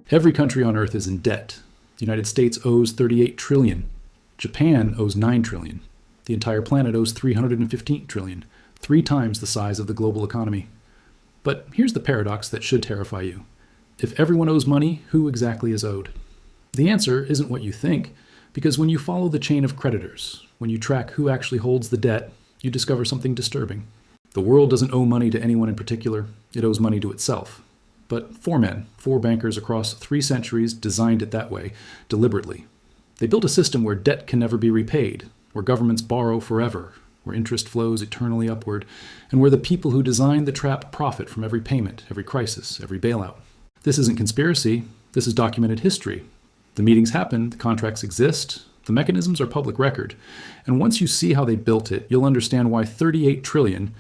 Every country on Earth is in debt. The United States owes $38 trillion. Japan owes $9 trillion. The entire planet owes $315 trillion, 3 times the size of the global economy. But here's the paradox that should terrify you. If everyone owes money, who exactly is owed? The answer isn't what you think, because when you follow the chain of creditors, when you track who actually holds the debt, you discover something disturbing. The world doesn't owe money to anyone in particular, it owes money to itself. But 4 men, 4 bankers across 3 centuries designed it that way, deliberately. They built a system where debt can never be repaid, where governments borrow forever, where interest flows eternally upward, and where the people who designed the trap profit from every payment, every crisis, every bailout. This isn't conspiracy, this is documented history. The meetings happen, the contracts exist, the mechanisms are public record, and once you see how they built it, you'll understand why $38 trillion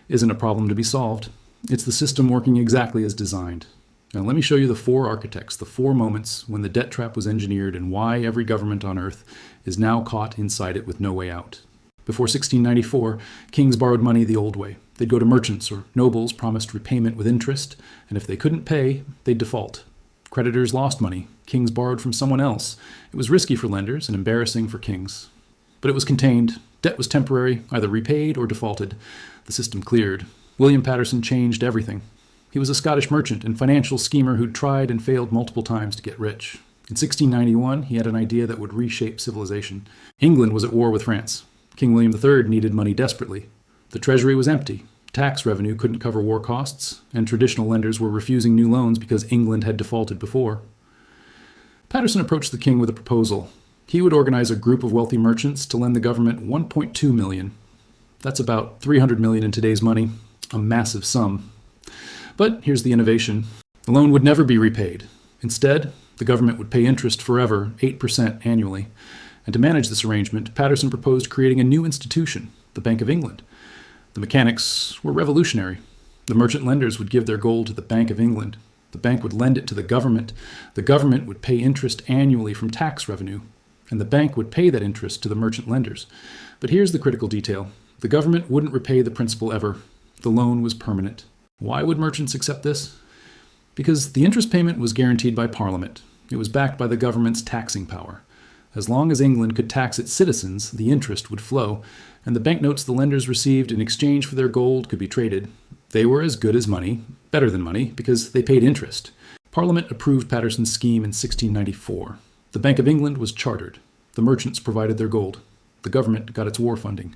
isn't a problem to be solved. It's the system working exactly as designed. Now let me show you the 4 architects, the 4 moments when the debt trap was engineered and why every government on Earth is now caught inside it with no way out. Before 1694, kings borrowed money the old way. They'd go to merchants or nobles promised repayment with interest, and if they couldn't pay, they'd default. Creditors lost money. Kings borrowed from someone else. It was risky for lenders and embarrassing for kings. But it was contained. Debt was temporary, either repaid or defaulted. The system cleared. William Paterson changed everything. He was a Scottish merchant and financial schemer who'd tried and failed multiple times to get rich. In 1691, he had an idea that would reshape civilization. England was at war with France. King William III needed money desperately. The treasury was empty. Tax revenue couldn't cover war costs, and traditional lenders were refusing new loans because England had defaulted before. Paterson approached the king with a proposal. He would organize a group of wealthy merchants to lend the government $1.2 million. That's about $300 million in today's money, a massive sum. But here's the innovation. The loan would never be repaid. Instead, the government would pay interest forever, 8% annually. And to manage this arrangement, Paterson proposed creating a new institution, the Bank of England. The mechanics were revolutionary. The merchant lenders would give their gold to the Bank of England. The bank would lend it to the government. The government would pay interest annually from tax revenue. And the bank would pay that interest to the merchant lenders. But here's the critical detail. The government wouldn't repay the principal ever. The loan was permanent. Why would merchants accept this? Because the interest payment was guaranteed by Parliament. It was backed by the government's taxing power. As long as England could tax its citizens, the interest would flow, and the banknotes the lenders received in exchange for their gold could be traded. They were as good as money, better than money, because they paid interest. Parliament approved Paterson's scheme in 1694. The Bank of England was chartered. The merchants provided their gold. The government got its war funding.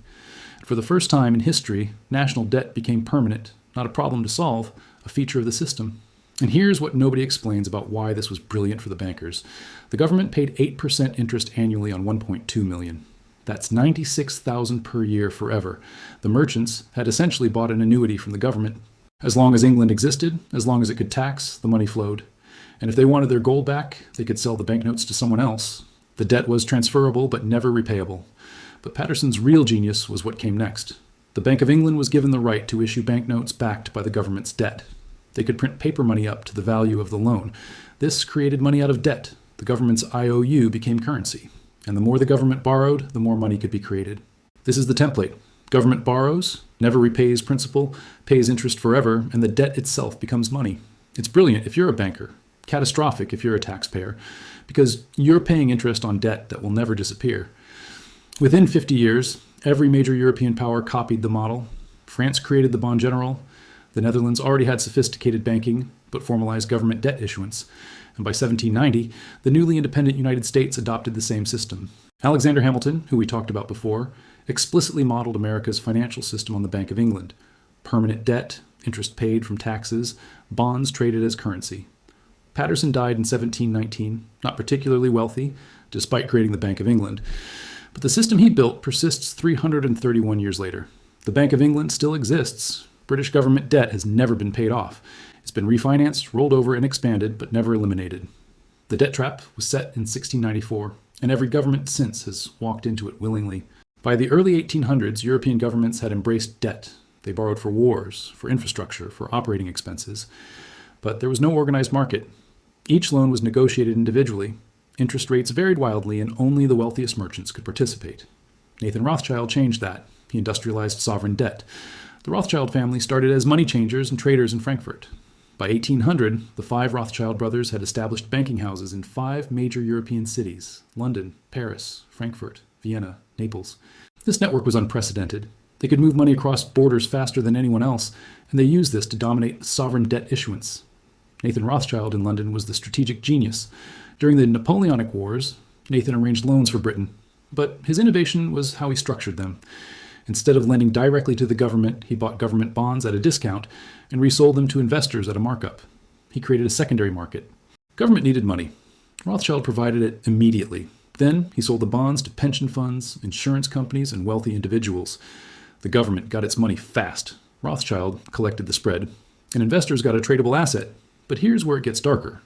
For the first time in history, national debt became permanent, not a problem to solve, a feature of the system. And here's what nobody explains about why this was brilliant for the bankers. The government paid 8% interest annually on $1.2 million. That's $96,000 per year forever. The merchants had essentially bought an annuity from the government. As long as England existed, as long as it could tax, the money flowed. And if they wanted their gold back, they could sell the banknotes to someone else. The debt was transferable but never repayable. But Paterson's real genius was what came next. The Bank of England was given the right to issue banknotes backed by the government's debt. They could print paper money up to the value of the loan. This created money out of debt. The government's IOU became currency. And the more the government borrowed, the more money could be created. This is the template. Government borrows, never repays principal, pays interest forever, and the debt itself becomes money. It's brilliant if you're a banker. Catastrophic if you're a taxpayer, because you're paying interest on debt that will never disappear. Within 50 years, every major European power copied the model. France created the bond general. The Netherlands already had sophisticated banking, but formalized government debt issuance. And by 1790, the newly independent United States adopted the same system. Alexander Hamilton, who we talked about before, explicitly modeled America's financial system on the Bank of England. Permanent debt, interest paid from taxes, bonds traded as currency. Paterson died in 1719, not particularly wealthy, despite creating the Bank of England. But the system he built persists 331 years later. The Bank of England still exists. British government debt has never been paid off. It's been refinanced, rolled over, and expanded, but never eliminated. The debt trap was set in 1694, and every government since has walked into it willingly. By the early 1800s, European governments had embraced debt. They borrowed for wars, for infrastructure, for operating expenses. But there was no organized market. Each loan was negotiated individually. Interest rates varied wildly, and only the wealthiest merchants could participate. Nathan Rothschild changed that. He industrialized sovereign debt. The Rothschild family started as money changers and traders in Frankfurt. By 1800, the five Rothschild brothers had established banking houses in five major European cities: London, Paris, Frankfurt, Vienna, Naples. This network was unprecedented. They could move money across borders faster than anyone else, and they used this to dominate sovereign debt issuance. Nathan Rothschild in London was the strategic genius. During the Napoleonic Wars, Nathan arranged loans for Britain, but his innovation was how he structured them. Instead of lending directly to the government, he bought government bonds at a discount and resold them to investors at a markup. He created a secondary market. Government needed money. Rothschild provided it immediately. Then he sold the bonds to pension funds, insurance companies, and wealthy individuals. The government got its money fast. Rothschild collected the spread, and investors got a tradable asset. But here's where it gets darker.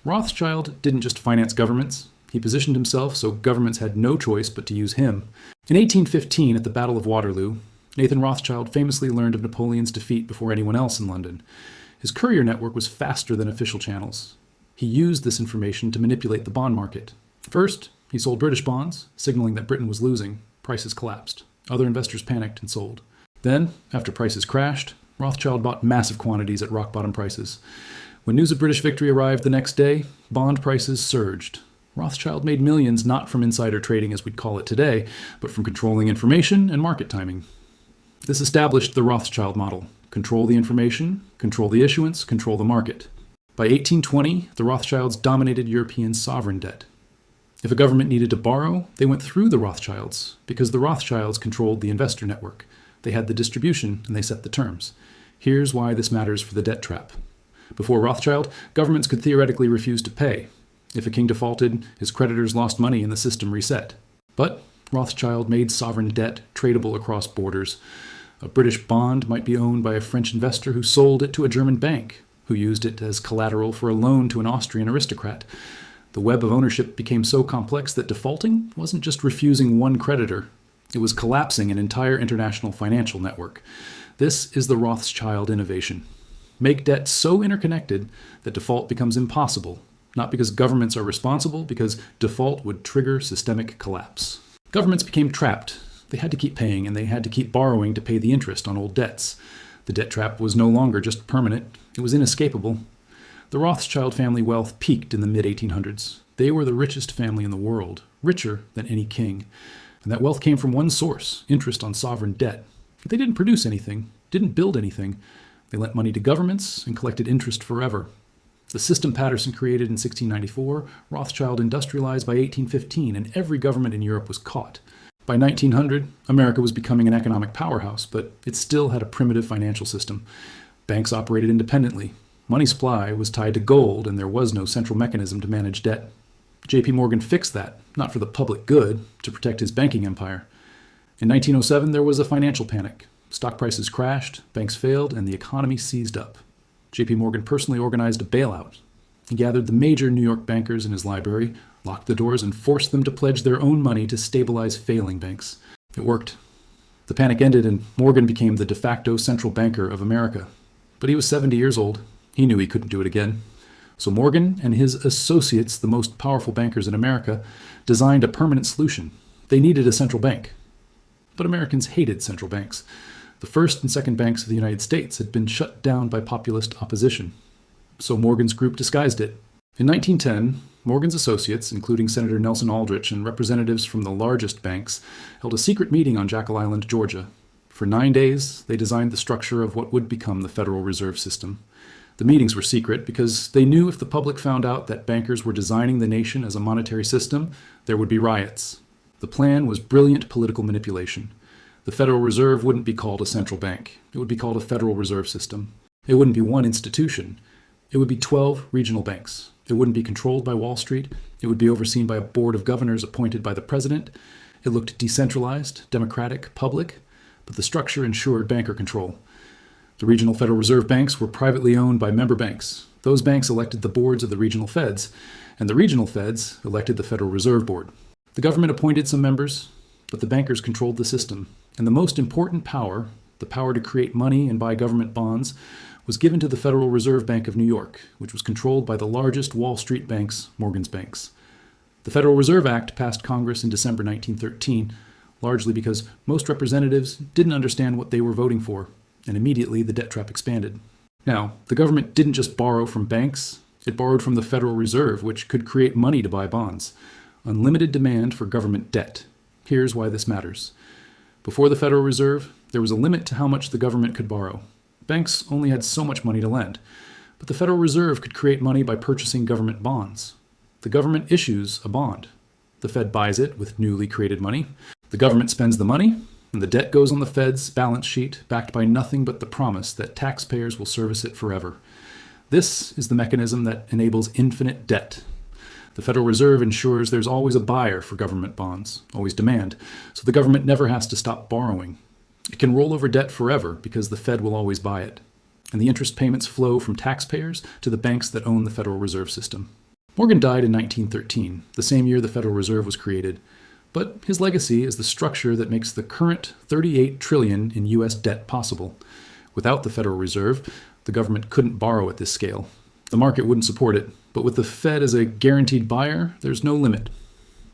Rothschild didn't just finance governments. He positioned himself so governments had no choice but to use him. In 1815, at the Battle of Waterloo, Nathan Rothschild famously learned of Napoleon's defeat before anyone else in London. His courier network was faster than official channels. He used this information to manipulate the bond market. First, he sold British bonds, signaling that Britain was losing. Prices collapsed. Other investors panicked and sold. Then, after prices crashed, Rothschild bought massive quantities at rock-bottom prices. When news of British victory arrived the next day, bond prices surged. Rothschild made millions not from insider trading as we'd call it today, but from controlling information and market timing. This established the Rothschild model: control the information, control the issuance, control the market. By 1820, the Rothschilds dominated European sovereign debt. If a government needed to borrow, they went through the Rothschilds, because the Rothschilds controlled the investor network. They had the distribution, and they set the terms. Here's why this matters for the debt trap. Before Rothschild, governments could theoretically refuse to pay. If a king defaulted, his creditors lost money and the system reset. But Rothschild made sovereign debt tradable across borders. A British bond might be owned by a French investor who sold it to a German bank, who used it as collateral for a loan to an Austrian aristocrat. The web of ownership became so complex that defaulting wasn't just refusing one creditor. It was collapsing an entire international financial network. This is the Rothschild innovation. Make debt so interconnected that default becomes impossible, not because governments are responsible, because default would trigger systemic collapse. Governments became trapped. They had to keep paying, and they had to keep borrowing to pay the interest on old debts. The debt trap was no longer just permanent. It was inescapable. The Rothschild family wealth peaked in the mid-1800s. They were the richest family in the world, richer than any king. And that wealth came from one source: interest on sovereign debt. But they didn't produce anything, didn't build anything. They lent money to governments and collected interest forever. The system Patterson created in 1694, Rothschild industrialized by 1815, and every government in Europe was caught. By 1900, America was becoming an economic powerhouse, but it still had a primitive financial system. Banks operated independently. Money supply was tied to gold, and there was no central mechanism to manage debt. J.P. Morgan fixed that, not for the public good, to protect his banking empire. In 1907, there was a financial panic. Stock prices crashed, banks failed, and the economy seized up. J.P. Morgan personally organized a bailout. He gathered the major New York bankers in his library, locked the doors, and forced them to pledge their own money to stabilize failing banks. It worked. The panic ended, and Morgan became the de facto central banker of America. But he was 70 years old. He knew he couldn't do it again. So Morgan and his associates, the most powerful bankers in America, designed a permanent solution. They needed a central bank. But Americans hated central banks. The first and second banks of the United States had been shut down by populist opposition. So Morgan's group disguised it. In 1910, Morgan's associates, including Senator Nelson Aldrich and representatives from the largest banks, held a secret meeting on Jekyll Island, Georgia. For 9 days, they designed the structure of what would become the Federal Reserve System. The meetings were secret because they knew if the public found out that bankers were designing the nation as a monetary system, there would be riots. The plan was brilliant political manipulation. The Federal Reserve wouldn't be called a central bank. It would be called a Federal Reserve System. It wouldn't be one institution. It would be 12 regional banks. It wouldn't be controlled by Wall Street. It would be overseen by a board of governors appointed by the president. It looked decentralized, democratic, public, but the structure ensured banker control. The regional Federal Reserve banks were privately owned by member banks. Those banks elected the boards of the regional feds, and the regional feds elected the Federal Reserve Board. The government appointed some members, but the bankers controlled the system. And the most important power, the power to create money and buy government bonds, was given to the Federal Reserve Bank of New York, which was controlled by the largest Wall Street banks, Morgan's banks. The Federal Reserve Act passed Congress in December 1913, largely because most representatives didn't understand what they were voting for, and immediately the debt trap expanded. Now, the government didn't just borrow from banks, it borrowed from the Federal Reserve, which could create money to buy bonds. Unlimited demand for government debt. Here's why this matters. Before the Federal Reserve, there was a limit to how much the government could borrow. Banks only had so much money to lend, but the Federal Reserve could create money by purchasing government bonds. The government issues a bond. The Fed buys it with newly created money. The government spends the money, and the debt goes on the Fed's balance sheet, backed by nothing but the promise that taxpayers will service it forever. This is the mechanism that enables infinite debt. The Federal Reserve ensures there's always a buyer for government bonds, always demand, so the government never has to stop borrowing. It can roll over debt forever because the Fed will always buy it. And the interest payments flow from taxpayers to the banks that own the Federal Reserve System. Morgan died in 1913, the same year the Federal Reserve was created. But his legacy is the structure that makes the current $38 trillion in U.S. debt possible. Without the Federal Reserve, the government couldn't borrow at this scale. The market wouldn't support it, but with the Fed as a guaranteed buyer, there's no limit.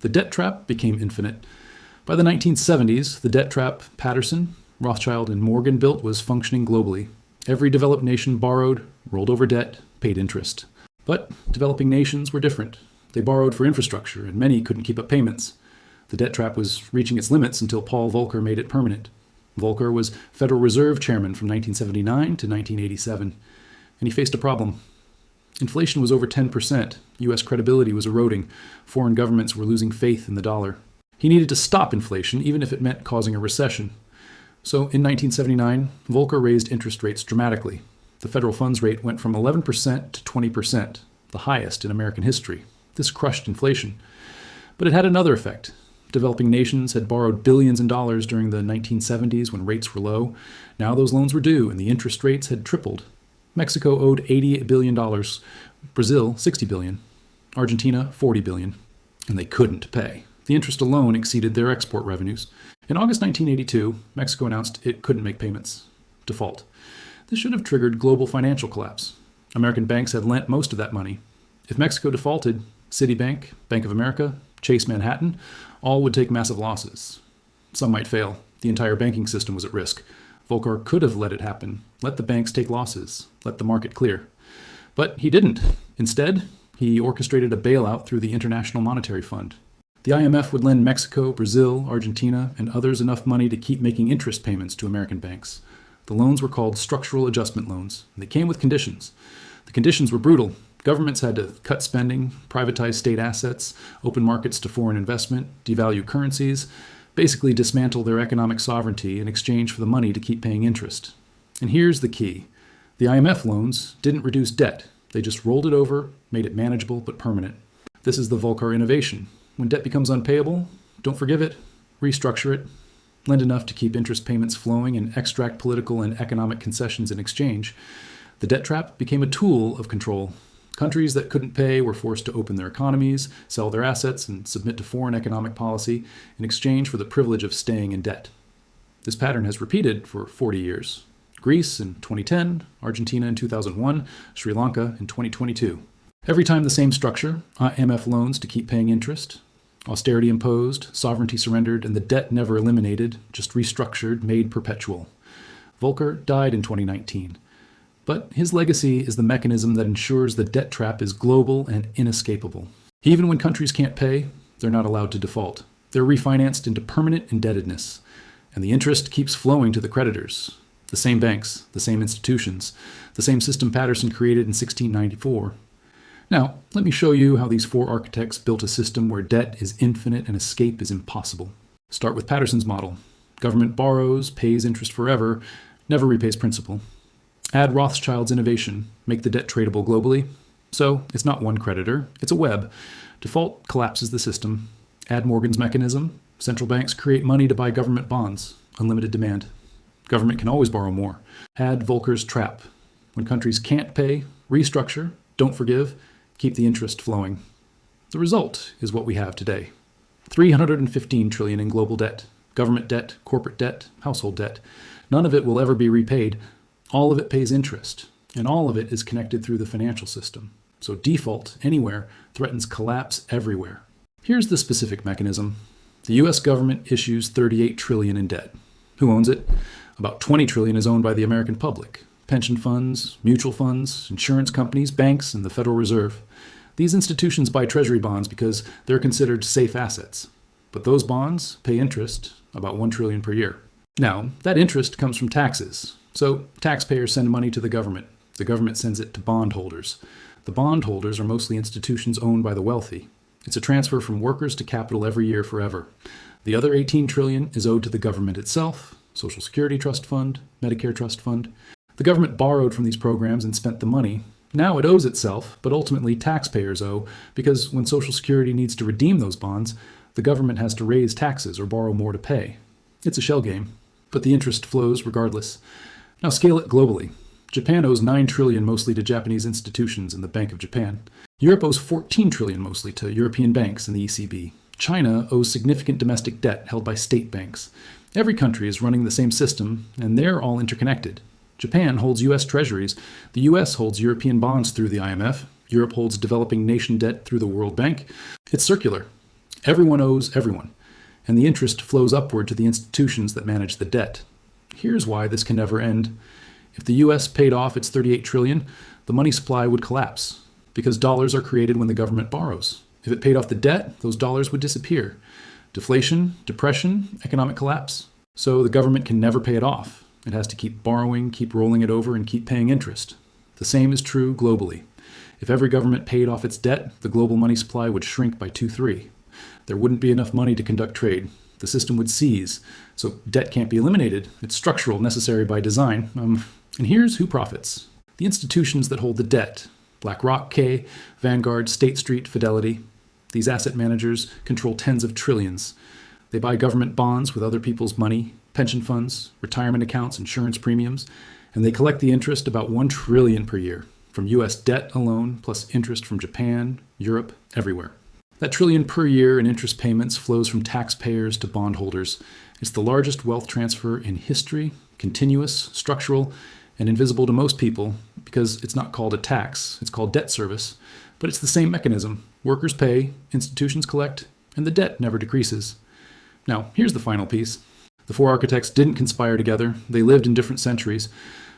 The debt trap became infinite. By the 1970s, the debt trap Patterson, Rothschild, and Morgan built was functioning globally. Every developed nation borrowed, rolled over debt, paid interest. But developing nations were different. They borrowed for infrastructure, and many couldn't keep up payments. The debt trap was reaching its limits until Paul Volcker made it permanent. Volcker was Federal Reserve Chairman from 1979 to 1987, and he faced a problem. Inflation was over 10%. U.S. credibility was eroding. Foreign governments were losing faith in the dollar. He needed to stop inflation, even if it meant causing a recession. So in 1979, Volcker raised interest rates dramatically. The federal funds rate went from 11% to 20%, the highest in American history. This crushed inflation. But it had another effect. Developing nations had borrowed billions in dollars during the 1970s when rates were low. Now those loans were due, and the interest rates had tripled. Mexico owed $88 billion, Brazil $60 billion, Argentina $40 billion, and they couldn't pay. The interest alone exceeded their export revenues. In August 1982, Mexico announced it couldn't make payments. Default. This should have triggered global financial collapse. American banks had lent most of that money. If Mexico defaulted, Citibank, Bank of America, Chase Manhattan, all would take massive losses. Some might fail. The entire banking system was at risk. Volcker could have let it happen, let the banks take losses, let the market clear. But he didn't. Instead, he orchestrated a bailout through the International Monetary Fund. The IMF would lend Mexico, Brazil, Argentina, and others enough money to keep making interest payments to American banks. The loans were called structural adjustment loans, and they came with conditions. The conditions were brutal. Governments had to cut spending, privatize state assets, open markets to foreign investment, devalue currencies, basically dismantle their economic sovereignty in exchange for the money to keep paying interest. And here's the key. The IMF loans didn't reduce debt. They just rolled it over, made it manageable but permanent. This is the Volcker innovation. When debt becomes unpayable, don't forgive it, restructure it, lend enough to keep interest payments flowing and extract political and economic concessions in exchange. The debt trap became a tool of control. Countries that couldn't pay were forced to open their economies, sell their assets, and submit to foreign economic policy in exchange for the privilege of staying in debt. This pattern has repeated for 40 years. Greece in 2010, Argentina in 2001, Sri Lanka in 2022. Every time the same structure, IMF loans to keep paying interest, austerity imposed, sovereignty surrendered, and the debt never eliminated, just restructured, made perpetual. Volcker died in 2019. But his legacy is the mechanism that ensures the debt trap is global and inescapable. Even when countries can't pay, they're not allowed to default. They're refinanced into permanent indebtedness, and the interest keeps flowing to the creditors. The same banks, the same institutions, the same system Patterson created in 1694. Now, let me show you how these four architects built a system where debt is infinite and escape is impossible. Start with Patterson's model. Government borrows, pays interest forever, never repays principal. Add Rothschild's innovation, make the debt tradable globally. So it's not one creditor, it's a web. Default collapses the system. Add Morgan's mechanism. Central banks create money to buy government bonds, unlimited demand. Government can always borrow more. Add Volcker's trap. When countries can't pay, restructure, don't forgive, keep the interest flowing. The result is what we have today. $315 trillion in global debt, government debt, corporate debt, household debt. None of it will ever be repaid. All of it pays interest, and all of it is connected through the financial system. So default anywhere threatens collapse everywhere. Here's the specific mechanism. The U.S. government issues $38 trillion in debt. Who owns it? About $20 trillion is owned by the American public. pension funds, mutual funds, insurance companies, banks, and the Federal Reserve. These institutions buy treasury bonds because they're considered safe assets. But those bonds pay interest, about $1 trillion per year. Now, that interest comes from taxes. So taxpayers send money to the government. The government sends it to bondholders. The bondholders are mostly institutions owned by the wealthy. It's a transfer from workers to capital every year forever. The other $18 trillion is owed to the government itself, Social Security Trust Fund, Medicare Trust Fund. The government borrowed from these programs and spent the money. Now it owes itself, but ultimately taxpayers owe, because when Social Security needs to redeem those bonds, the government has to raise taxes or borrow more to pay. It's a shell game, but the interest flows regardless. Now scale it globally. Japan owes $9 trillion mostly to Japanese institutions and the Bank of Japan. Europe owes $14 trillion mostly to European banks and the ECB. China owes significant domestic debt held by state banks. Every country is running the same system, and they're all interconnected. Japan holds U.S. treasuries. The U.S. holds European bonds through the IMF. Europe holds developing nation debt through the World Bank. It's circular. Everyone owes everyone, and the interest flows upward to the institutions that manage the debt. Here's why this can never end. If the U.S. paid off its $38 trillion, the money supply would collapse, because dollars are created when the government borrows. If it paid off the debt, those dollars would disappear. Deflation, depression, economic collapse. So the government can never pay it off. It has to keep borrowing, keep rolling it over, and keep paying interest. The same is true globally. If every government paid off its debt, the global money supply would shrink by 2-3. There wouldn't be enough money to conduct trade. The system would seize. So debt can't be eliminated. It's structural, necessary by design. And here's who profits. The institutions that hold the debt. BlackRock, K, Vanguard, State Street, Fidelity. These asset managers control tens of trillions. They buy government bonds with other people's money, pension funds, retirement accounts, insurance premiums, and they collect the interest about $1 trillion per year from U.S. debt alone, plus interest from Japan, Europe, everywhere. That trillion per year in interest payments flows from taxpayers to bondholders. It's the largest wealth transfer in history, continuous, structural, and invisible to most people because it's not called a tax, it's called debt service. But it's the same mechanism. Workers pay, institutions collect, and the debt never decreases. Now, here's the final piece. The four architects didn't conspire together. They lived in different centuries,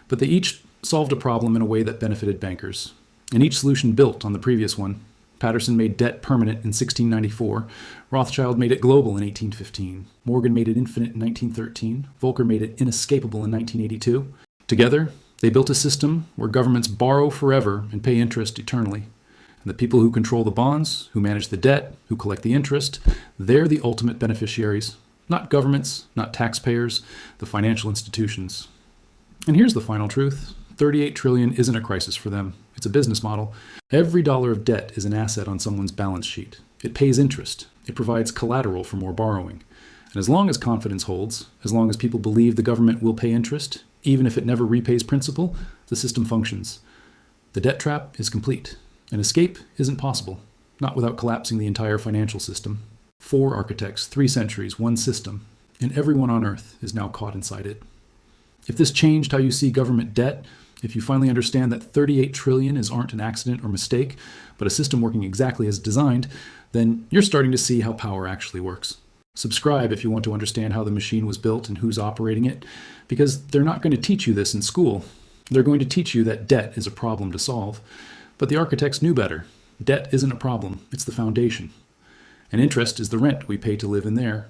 but they each solved a problem in a way that benefited bankers. And each solution built on the previous one. Patterson made debt permanent in 1694. Rothschild made it global in 1815. Morgan made it infinite in 1913. Volcker made it inescapable in 1982. Together, they built a system where governments borrow forever and pay interest eternally. And the people who control the bonds, who manage the debt, who collect the interest, they're the ultimate beneficiaries. Not governments, not taxpayers, the financial institutions. And here's the final truth. $38 trillion isn't a crisis for them. It's a business model. Every dollar of debt is an asset on someone's balance sheet. It pays interest. It provides collateral for more borrowing. And as long as confidence holds, as long as people believe the government will pay interest, even if it never repays principal, the system functions. The debt trap is complete. An escape isn't possible, not without collapsing the entire financial system. 4 architects, 3 centuries, 1 system, and everyone on Earth is now caught inside it. If this changed how you see government debt, if you finally understand that $38 trillion aren't an accident or mistake, but a system working exactly as designed, then you're starting to see how power actually works. Subscribe if you want to understand how the machine was built and who's operating it, because they're not going to teach you this in school. They're going to teach you that debt is a problem to solve. But the architects knew better. Debt isn't a problem, it's the foundation. And interest is the rent we pay to live in there.